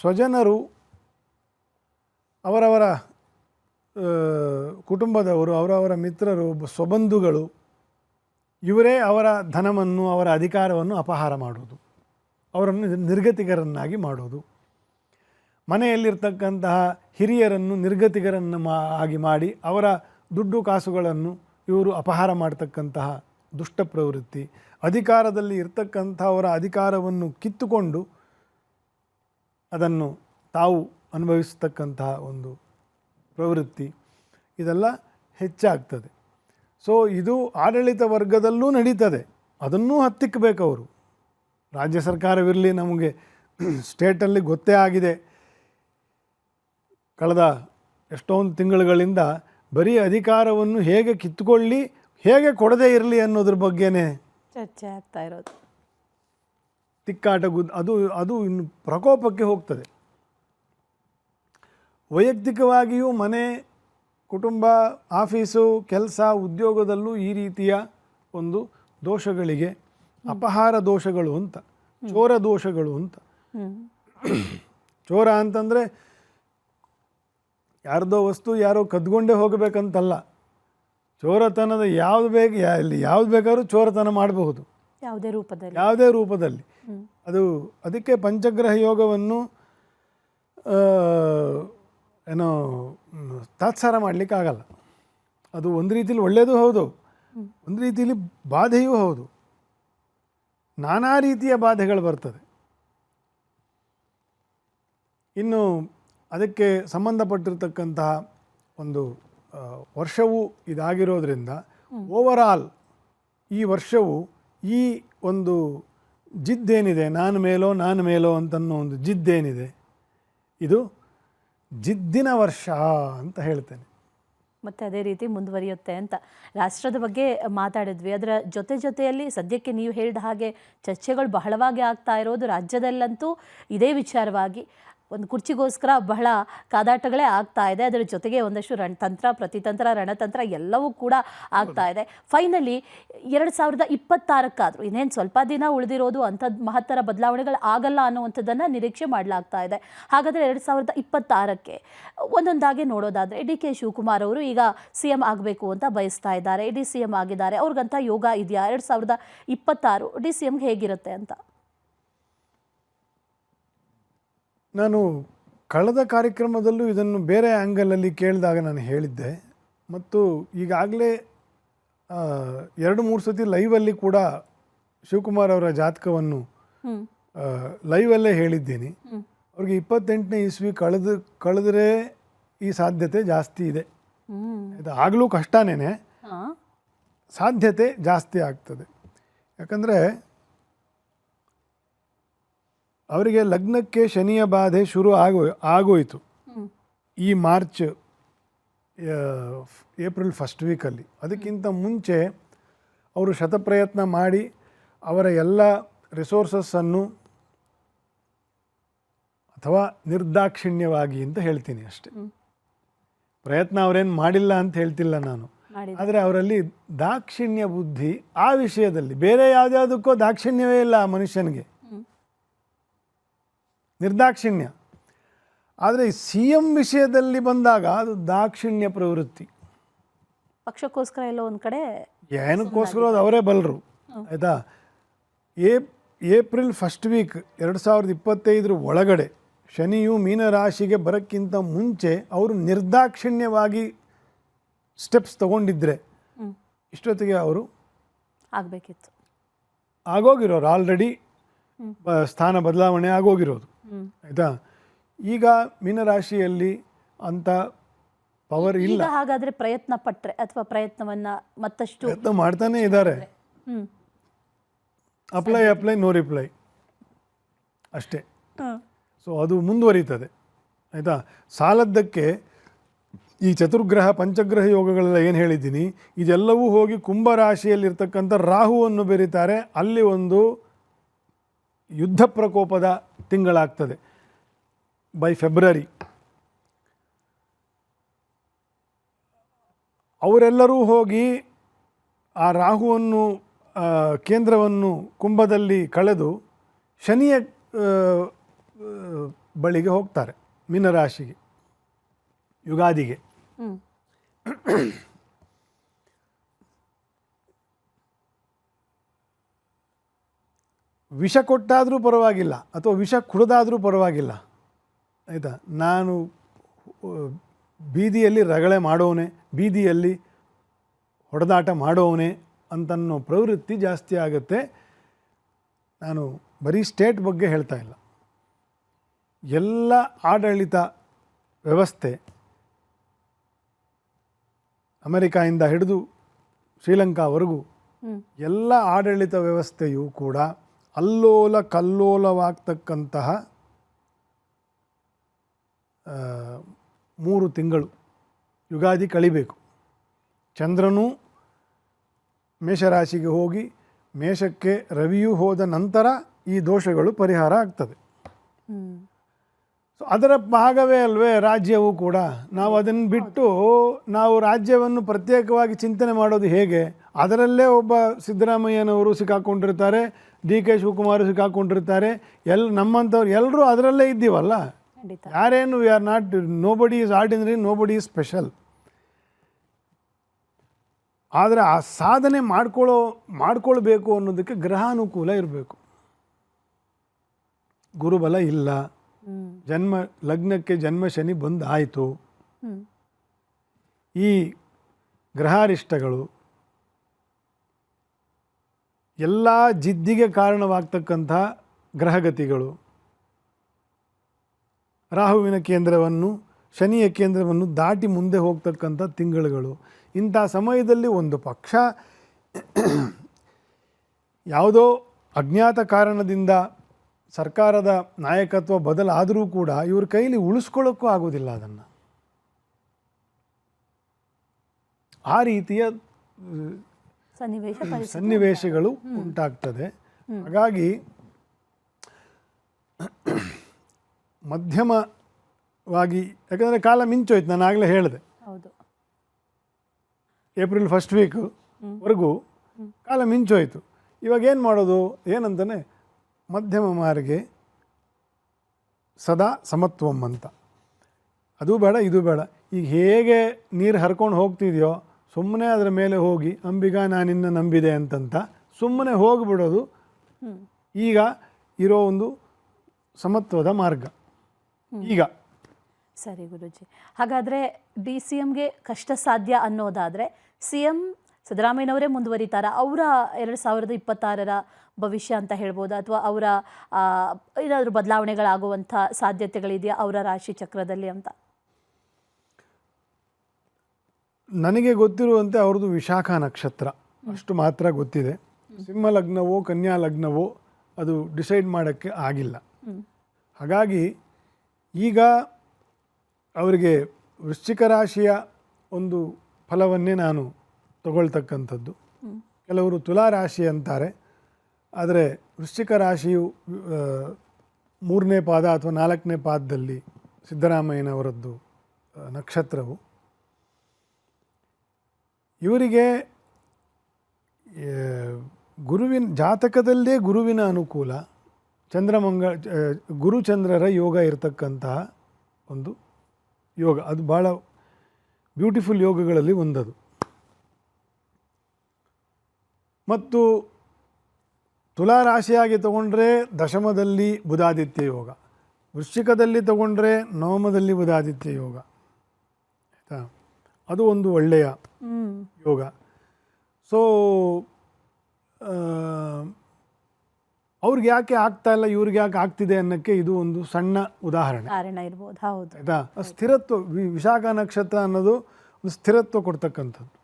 ಸ್ವಜನರು, ಅವರವರ ಕುಟುಂಬದವರು, ಅವರವರ ಮಿತ್ರರು, ಸ್ವಬಂಧುಗಳು ಇವರೇ ಅವರ ಧನವನ್ನು, ಅವರ ಅಧಿಕಾರವನ್ನು ಅಪಹಾರ ಮಾಡುವುದು, ಅವರನ್ನು ನಿರ್ಗತಿಕರನ್ನಾಗಿ ಮಾಡುವುದು, ಮನೆಯಲ್ಲಿರ್ತಕ್ಕಂತಹ ಹಿರಿಯರನ್ನು ನಿರ್ಗತಿಕರನ್ನು ಆಗಿ ಮಾಡಿ ಅವರ ದುಡ್ಡು ಕಾಸುಗಳನ್ನು ಇವರು ಅಪಹಾರ ಮಾಡ್ತಕ್ಕಂತಹ ದುಷ್ಟ ಪ್ರವೃತ್ತಿ, ಅಧಿಕಾರದಲ್ಲಿ ಇರ್ತಕ್ಕಂಥವರ ಅಧಿಕಾರವನ್ನು ಕಿತ್ತುಕೊಂಡು ಅದನ್ನು ತಾವು ಅನುಭವಿಸ್ತಕ್ಕಂತಹ ಒಂದು ಪ್ರವೃತ್ತಿ, ಇದೆಲ್ಲ ಹೆಚ್ಚಾಗ್ತದೆ. ಸೊ ಇದು ಆಡಳಿತ ವರ್ಗದಲ್ಲೂ ನಡೀತದೆ, ಅದನ್ನೂ ಹತ್ತಿಕ್ಕಬೇಕು ಅವರು. ರಾಜ್ಯ ಸರ್ಕಾರವಿರಲಿ, ನಮಗೆ ಸ್ಟೇಟಲ್ಲಿ ಗೊತ್ತೇ ಆಗಿದೆ, ಕಳೆದ ಎಷ್ಟೊಂದು ತಿಂಗಳುಗಳಿಂದ ಬರೀ ಅಧಿಕಾರವನ್ನು ಹೇಗೆ ಕಿತ್ತುಕೊಳ್ಳಿ, ಹೇಗೆ ಕೊಡದೇ ಇರಲಿ ಅನ್ನೋದ್ರ ಬಗ್ಗೆನೇ ಚರ್ಚೆ ಆಗ್ತಾ ಇರೋದು. ತಿಕ್ಕಾಟ ಅದು ಇನ್ನು ಪ್ರಕೋಪಕ್ಕೆ ಹೋಗ್ತದೆ. ವೈಯಕ್ತಿಕವಾಗಿಯೂ ಮನೆ, ಕುಟುಂಬ, ಆಫೀಸು, ಕೆಲಸ, ಉದ್ಯೋಗದಲ್ಲೂ ಈ ರೀತಿಯ ಒಂದು ದೋಷಗಳಿಗೆ ಅಪಹಾರ ದೋಷಗಳು ಅಂತ, ಚೋರ ದೋಷಗಳು ಅಂತ. ಚೋರ ಅಂತಂದರೆ ಯಾರ್ದೋ ವಸ್ತು ಯಾರೋ ಕದ್ಕೊಂಡೇ ಹೋಗಬೇಕಂತಲ್ಲ. ಚೋರತನದ ಯಾವ್ದು ಬೇಕಾದ್ರೂ ಚೋರತನ ಮಾಡಬಹುದು, ಯಾವುದೇ ರೂಪದಲ್ಲಿ. ಅದಕ್ಕೆ ಪಂಚಗ್ರಹ ಯೋಗವನ್ನು ಏನೋ ತಾತ್ಸಾರ ಮಾಡಲಿಕ್ಕಾಗಲ್ಲ. ಅದು ಒಂದು ರೀತಿಯಲ್ಲಿ ಒಳ್ಳೆಯದು ಹೌದು, ಒಂದು ರೀತಿಯಲ್ಲಿ ಬಾಧೆಯೂ ಹೌದು. ನಾನಾ ರೀತಿಯ ಬಾಧೆಗಳು ಬರ್ತದೆ. ಇನ್ನು ಅದಕ್ಕೆ ಸಂಬಂಧಪಟ್ಟಿರ್ತಕ್ಕಂತಹ ಒಂದು ವರ್ಷವೂ ಇದಾಗಿರೋದ್ರಿಂದ ಓವರಾಲ್ ಈ ವರ್ಷವು ಈ ಒಂದು ಜಿದ್ದೇನಿದೆ, ನಾನು ಮೇಲೋ ಅಂತನ್ನೋ ಒಂದು ಜಿದ್ದೇನಿದೆ, ಇದು ಜಿದ್ದಿನ ವರ್ಷ ಅಂತ ಹೇಳ್ತೇನೆ. ಮತ್ತು ಅದೇ ರೀತಿ ಮುಂದುವರಿಯುತ್ತೆ ಅಂತ. ರಾಷ್ಟ್ರದ ಬಗ್ಗೆ ಮಾತಾಡಿದ್ವಿ, ಅದರ ಜೊತೆಯಲ್ಲಿ ಸದ್ಯಕ್ಕೆ ನೀವು ಹೇಳಿದ ಹಾಗೆ ಚರ್ಚೆಗಳು ಬಹಳವಾಗಿ ಆಗ್ತಾ ಇರೋದು ರಾಜ್ಯದಲ್ಲಂತೂ ಇದೇ ವಿಚಾರವಾಗಿ. ಒಂದು ಕುರ್ಚಿಗೋಸ್ಕರ ಬಹಳ ಕಾದಾಟಗಳೇ ಆಗ್ತಾ ಇದೆ. ಅದರ ಜೊತೆಗೆ ಒಂದಷ್ಟು ರಣತಂತ್ರ, ಪ್ರತಿತಂತ್ರ, ರಣತಂತ್ರ ಎಲ್ಲವೂ ಕೂಡ ಆಗ್ತಾ ಇದೆ. ಫೈನಲಿ 2026 ಇನ್ನೇನು ಸ್ವಲ್ಪ ದಿನ ಉಳಿದಿರೋದು, ಅಂಥದ್ದು ಮಹತ್ತರ ಬದಲಾವಣೆಗಳು ಆಗಲ್ಲ ಅನ್ನುವಂಥದ್ದನ್ನು ನಿರೀಕ್ಷೆ ಮಾಡಲಾಗ್ತಾ ಇದೆ. ಹಾಗಾದರೆ 2026ಕ್ಕೆ ಒಂದೊಂದಾಗಿ ನೋಡೋದಾದರೆ, ಡಿ ಕೆ ಶಿವಕುಮಾರ್ ಅವರು ಈಗ CM ಆಗಬೇಕು ಅಂತ ಬಯಸ್ತಾ ಇದ್ದಾರೆ, CM ಆಗಿದ್ದಾರೆ. ಅವ್ರಿಗಂತ ಯೋಗ ಇದೆಯಾ? 2026 CMಗೆ ಹೇಗಿರುತ್ತೆ ಅಂತ? ನಾನು ಕಳೆದ ಕಾರ್ಯಕ್ರಮದಲ್ಲೂ ಇದನ್ನು ಬೇರೆ ಆ್ಯಂಗಲಲ್ಲಿ ಕೇಳಿದಾಗ ನಾನು ಹೇಳಿದ್ದೆ, ಮತ್ತು ಈಗಾಗಲೇ 2-3 ಸತಿ ಲೈವಲ್ಲಿ ಕೂಡ ಶಿವಕುಮಾರ್ ಅವರ ಜಾತಕವನ್ನು ಲೈವಲ್ಲೇ ಹೇಳಿದ್ದೀನಿ. ಅವ್ರಿಗೆ 28ನೇ ಇಸ್ವಿ ಕಳೆದ್ರೆ ಈ ಸಾಧ್ಯತೆ ಜಾಸ್ತಿ ಇದೆ. ಇದು ಆಗಲೂ ಕಷ್ಟನೇ, ಸಾಧ್ಯತೆ ಜಾಸ್ತಿ ಆಗ್ತದೆ. ಯಾಕಂದರೆ ಅವರಿಗೆ ಲಗ್ನಕ್ಕೆ ಶನಿಯ ಬಾಧೆ ಶುರು ಆಗೋಯಿತು ಈ ಮಾರ್ಚ್ ಏಪ್ರಿಲ್ ಫಸ್ಟ್ ವೀಕಲ್ಲಿ. ಅದಕ್ಕಿಂತ ಮುಂಚೆ ಅವರು ಶತಪ್ರಯತ್ನ ಮಾಡಿ ಅವರ ಎಲ್ಲ ರಿಸೋರ್ಸಸ್ಸನ್ನು, ಅಥವಾ ನಿರ್ದಾಕ್ಷಿಣ್ಯವಾಗಿ ಅಂತ ಹೇಳ್ತೀನಿ ಅಷ್ಟೆ, ಪ್ರಯತ್ನ ಅವರೇನು ಮಾಡಿಲ್ಲ ಅಂತ ಹೇಳ್ತಿಲ್ಲ ನಾನು, ಆದರೆ ಅವರಲ್ಲಿ ದಾಕ್ಷಿಣ್ಯ ಬುದ್ಧಿ ಆ ವಿಷಯದಲ್ಲಿ, ಬೇರೆ ಯಾವುದ್ಯಾವುದಕ್ಕೋ ದಾಕ್ಷಿಣ್ಯವೇ ಇಲ್ಲ ಆ ಮನುಷ್ಯನಿಗೆ, ನಿರ್ದಾಕ್ಷಿಣ್ಯ. ಆದರೆ CM ವಿಷಯದಲ್ಲಿ ಬಂದಾಗ ಅದು ದಾಕ್ಷಿಣ್ಯ ಪ್ರವೃತ್ತಿ. ಪಕ್ಷಕ್ಕೋಸ್ಕರ ಎಲ್ಲೋ ಒಂದು ಕಡೆ ಏನಕ್ಕೋಸ್ಕರ ಅದು ಅವರೇ ಬಲ್ಲರು, ಆಯಿತಾ. ಏಪ್ರಿಲ್ ಫಸ್ಟ್ ವೀಕ್ 2025 ಒಳಗಡೆ ಶನಿಯು ಮೀನರಾಶಿಗೆ ಬರೋಕ್ಕಿಂತ ಮುಂಚೆ ಅವರು ನಿರ್ದಾಕ್ಷಿಣ್ಯವಾಗಿ ಸ್ಟೆಪ್ಸ್ ತಗೊಂಡಿದ್ರೆ ಇಷ್ಟೊತ್ತಿಗೆ ಅವರು ಆಗಬೇಕಿತ್ತು, ಆಗೋಗಿರೋರು, ಆಲ್ರೆಡಿ ಸ್ಥಾನ ಬದಲಾವಣೆ ಆಗೋಗಿರೋದು, ಆಯಿತಾ. ಈಗ ಮೀನರಾಶಿಯಲ್ಲಿ ಅಂತ ಪವರ್ ಇಲ್ಲ. ಹಾಗಾದರೆ ಪ್ರಯತ್ನ ಪಟ್ಟರೆ, ಅಥವಾ ಪ್ರಯತ್ನವನ್ನು ಮತ್ತಷ್ಟು ಪ್ರಯತ್ನ ಮಾಡ್ತಾನೆ ಇದ್ದಾರೆ, ಅಪ್ಲೈ ನೋ ರಿಪ್ಲೈ ಅಷ್ಟೇ. ಸೊ ಅದು ಮುಂದುವರಿತದೆ, ಆಯಿತಾ. ಸಾಲದ್ದಕ್ಕೆ ಈ ಚತುರ್ಗ್ರಹ ಪಂಚಗ್ರಹ ಯೋಗಗಳೆಲ್ಲ ಏನು ಹೇಳಿದ್ದೀನಿ, ಇದೆಲ್ಲವೂ ಹೋಗಿ ಕುಂಭರಾಶಿಯಲ್ಲಿರ್ತಕ್ಕಂಥ ರಾಹುವನ್ನು ಬೆರೀತಾರೆ. ಅಲ್ಲಿ ಒಂದು ಯುದ್ಧ ಪ್ರಕೋಪದ ತಿಂಗಳಾಗ್ತದೆ ಬೈ ಫೆಬ್ರವರಿ. ಅವರೆಲ್ಲರೂ ಹೋಗಿ ಆ ರಾಹುವನ್ನು, ಕೇಂದ್ರವನ್ನು ಕುಂಭದಲ್ಲಿ ಕಳೆದು ಶನಿಯ ಬಳಿಗೆ ಹೋಗ್ತಾರೆ, ಮೀನರಾಶಿಗೆ, ಯುಗಾದಿಗೆ. ಹ್ಮ್. ವಿಷ ಕೊಟ್ಟಾದರೂ ಪರವಾಗಿಲ್ಲ ಅಥವಾ ವಿಷ ಕುಡಿದಾದರೂ ಪರವಾಗಿಲ್ಲ, ಆಯಿತಾ. ನಾನು ಬೀದಿಯಲ್ಲಿ ರಗಳೆ ಮಾಡೋವನೇ, ಬೀದಿಯಲ್ಲಿ ಹೊಡೆದಾಟ ಮಾಡೋವನೇ ಅಂತನ್ನೋ ಪ್ರವೃತ್ತಿ ಜಾಸ್ತಿ ಆಗುತ್ತೆ. ನಾನು ಬರೀ ಸ್ಟೇಟ್ ಬಗ್ಗೆ ಹೇಳ್ತಾ ಇಲ್ಲ, ಎಲ್ಲ ಆಡಳಿತ ವ್ಯವಸ್ಥೆ ಅಮೆರಿಕಾಯಿಂದ ಹಿಡಿದು ಶ್ರೀಲಂಕಾವರೆಗೂ ಎಲ್ಲ ಆಡಳಿತ ವ್ಯವಸ್ಥೆಯೂ ಕೂಡ ಅಲ್ಲೋಲ ಕಲ್ಲೋಲವಾಗ್ತಕ್ಕಂತಹ 3 ತಿಂಗಳು ಯುಗಾದಿ ಕಳಿಬೇಕು. ಚಂದ್ರನೂ ಮೇಷರಾಶಿಗೆ ಹೋಗಿ ಮೇಷಕ್ಕೆ ರವಿಯೂ ಹೋದ ನಂತರ ಈ ದೋಷಗಳು ಪರಿಹಾರ ಆಗ್ತದೆ. ಸೊ ಅದರ ಭಾಗವೇ ಅಲ್ವೇ ರಾಜ್ಯವೂ ಕೂಡ. ನಾವು ಅದನ್ನು ಬಿಟ್ಟು ನಾವು ರಾಜ್ಯವನ್ನು ಪ್ರತ್ಯೇಕವಾಗಿ ಚಿಂತನೆ ಮಾಡೋದು ಹೇಗೆ? ಅದರಲ್ಲೇ ಒಬ್ಬ ಸಿದ್ದರಾಮಯ್ಯನವರು ಸಿಕ್ಕಾಕೊಂಡಿರ್ತಾರೆ, DK ಶಿವಕುಮಾರ್ ಸಿಕ್ಕಾಕೊಂಡಿರ್ತಾರೆ, ನಮ್ಮಂಥವ್ರು ಎಲ್ಲರೂ ಅದರಲ್ಲೇ ಇದ್ದೀವಲ್ಲ. ಯಾರೇನು we are not, nobody is ordinary, nobody is special. ಆದರೆ ಆ ಸಾಧನೆ ಮಾಡ್ಕೊಳ್ಬೇಕು ಅನ್ನೋದಕ್ಕೆ ಗ್ರಹಾನುಕೂಲ ಇರಬೇಕು. ಗುರುಬಲ ಇಲ್ಲ, ಲಗ್ನಕ್ಕೆ ಜನ್ಮ ಶನಿ ಬಂದಾಯಿತು. ಈ ಗ್ರಹಾರಿಷ್ಟಗಳು ಎಲ್ಲ ಜಿದ್ದಿಗೆ ಕಾರಣವಾಗ್ತಕ್ಕಂಥ ಗ್ರಹಗತಿಗಳು, ರಾಹುವಿನ ಕೇಂದ್ರವನ್ನು ಶನಿಯ ಕೇಂದ್ರವನ್ನು ದಾಟಿ ಮುಂದೆ ಹೋಗ್ತಕ್ಕಂಥ ತಿಂಗಳುಗಳು. ಇಂಥ ಸಮಯದಲ್ಲಿ ಒಂದು ಪಕ್ಷ ಯಾವುದೋ ಅಜ್ಞಾತ ಕಾರಣದಿಂದ ಸರ್ಕಾರದ ನಾಯಕತ್ವ ಬದಲಾದರೂ ಕೂಡ ಇವ್ರ ಕೈಲಿ ಉಳಿಸ್ಕೊಳ್ಳೋಕ್ಕೂ ಆಗೋದಿಲ್ಲ ಅದನ್ನು. ಆ ರೀತಿಯ ಸನ್ನಿವೇಶಗಳು ಉಂಟಾಗ್ತದೆ. ಹಾಗಾಗಿ ಮಧ್ಯಮವಾಗಿ, ಯಾಕಂದರೆ ಕಾಲ ಮಿಂಚೋಯ್ತು, ನಾನು ಆಗಲೇ ಹೇಳಿದೆ, ಏಪ್ರಿಲ್ ಫಸ್ಟ್ ವರೆಗೂ ಕಾಲ ಮಿಂಚೋಯ್ತು. ಇವಾಗ ಏನು ಮಾಡೋದು? ಏನಂತಾನೆ, ಮಧ್ಯಮ ಮಾರ್ಗೆ ಸದಾ ಸಮತ್ವಂ ಅಂತ. ಅದು ಬೇಡ ಇದು ಬೇಡ. ಈಗ ಹೇಗೆ ನೀರು ಹರ್ಕೊಂಡು ಹೋಗ್ತಿದೆಯೋ ಸುಮ್ಮನೆ ಅದರ ಮೇಲೆ ಹೋಗಿ ಅಂಬಿಗ ನಾನಿನ್ನ ನಂಬಿದೆ ಅಂತಂತ ಸುಮ್ಮನೆ ಹೋಗಿಬಿಡೋದು ಈಗ ಇರೋ ಒಂದು ಸಮತ್ವದ ಮಾರ್ಗ ಈಗ. ಸರಿ ಗುರುಜಿ, ಹಾಗಾದರೆ DCMಗೆ ಕಷ್ಟ ಸಾಧ್ಯ ಅನ್ನೋದಾದರೆ CM ಸಿದ್ದರಾಮಯ್ಯನವರೇ ಮುಂದುವರಿತಾರ? ಅವರ 2026ರ ಭವಿಷ್ಯ ಅಂತ ಹೇಳ್ಬೋದಾ? ಅಥವಾ ಅವರ ಏನಾದರೂ ಬದಲಾವಣೆಗಳಾಗುವಂಥ ಸಾಧ್ಯತೆಗಳಿದೆಯಾ ಅವರ ರಾಶಿ ಚಕ್ರದಲ್ಲಿ ಅಂತ? ನನಗೆ ಗೊತ್ತಿರುವಂತೆ ಅವ್ರದ್ದು ವಿಶಾಖ ನಕ್ಷತ್ರ ಅಷ್ಟು ಮಾತ್ರ ಗೊತ್ತಿದೆ. ಸಿಂಹ ಲಗ್ನವೋ ಕನ್ಯಾ ಲಗ್ನವೋ ಅದು ಡಿಸೈಡ್ ಮಾಡೋಕ್ಕೆ ಆಗಿಲ್ಲ. ಹಾಗಾಗಿ ಈಗ ಅವರಿಗೆ ವೃಶ್ಚಿಕ ರಾಶಿಯ ಒಂದು ಫಲವನ್ನೇ ನಾನು ತಗೊಳ್ತಕ್ಕಂಥದ್ದು. ಕೆಲವರು ತುಲಾ ರಾಶಿ ಅಂತಾರೆ, ಆದರೆ ವೃಶ್ಚಿಕ ರಾಶಿಯು 3ನೇ ಪಾದ ಅಥವಾ 4ನೇ ಪಾದದಲ್ಲಿ ಸಿದ್ದರಾಮಯ್ಯನವರದ್ದು ನಕ್ಷತ್ರವು. ಇವರಿಗೆ ಗುರುವಿನ ಜಾತಕದಲ್ಲೇ ಗುರುವಿನ ಅನುಕೂಲ, ಗುರುಚಂದ್ರರ ಯೋಗ ಇರತಕ್ಕಂತಹ ಒಂದು ಯೋಗ. ಅದು ಭಾಳ ಬ್ಯೂಟಿಫುಲ್ ಯೋಗಗಳಲ್ಲಿ ಒಂದದು. ಮತ್ತು ತುಲಾ ರಾಶಿಯಾಗಿ ತಗೊಂಡ್ರೆ ದಶಮದಲ್ಲಿ ಬುಧಾದಿತ್ಯ ಯೋಗ, ವೃಶ್ಚಿಕದಲ್ಲಿ ತಗೊಂಡ್ರೆ ನವಮದಲ್ಲಿ ಬುಧಾದಿತ್ಯ ಯೋಗ, ಆಯಿತಾ? ಅದು ಒಂದು ಒಳ್ಳೆಯ ಯೋಗ. ಸೊ ಅವ್ರಿಗೆ ಯಾಕೆ ಆಗ್ತಾ ಇಲ್ಲ, ಇವ್ರಿಗೆ ಯಾಕೆ ಆಗ್ತಿದೆ ಅನ್ನೋಕ್ಕೆ ಇದು ಒಂದು ಸಣ್ಣ ಉದಾಹರಣೆ ಇರ್ಬೋದು. ಹೌದು, ಆಯಿತಾ? ಸ್ಥಿರತ್ವ, ವಿಶಾಖ ನಕ್ಷತ್ರ ಅನ್ನೋದು ಒಂದು ಸ್ಥಿರತ್ವ ಕೊಡ್ತಕ್ಕಂಥದ್ದು.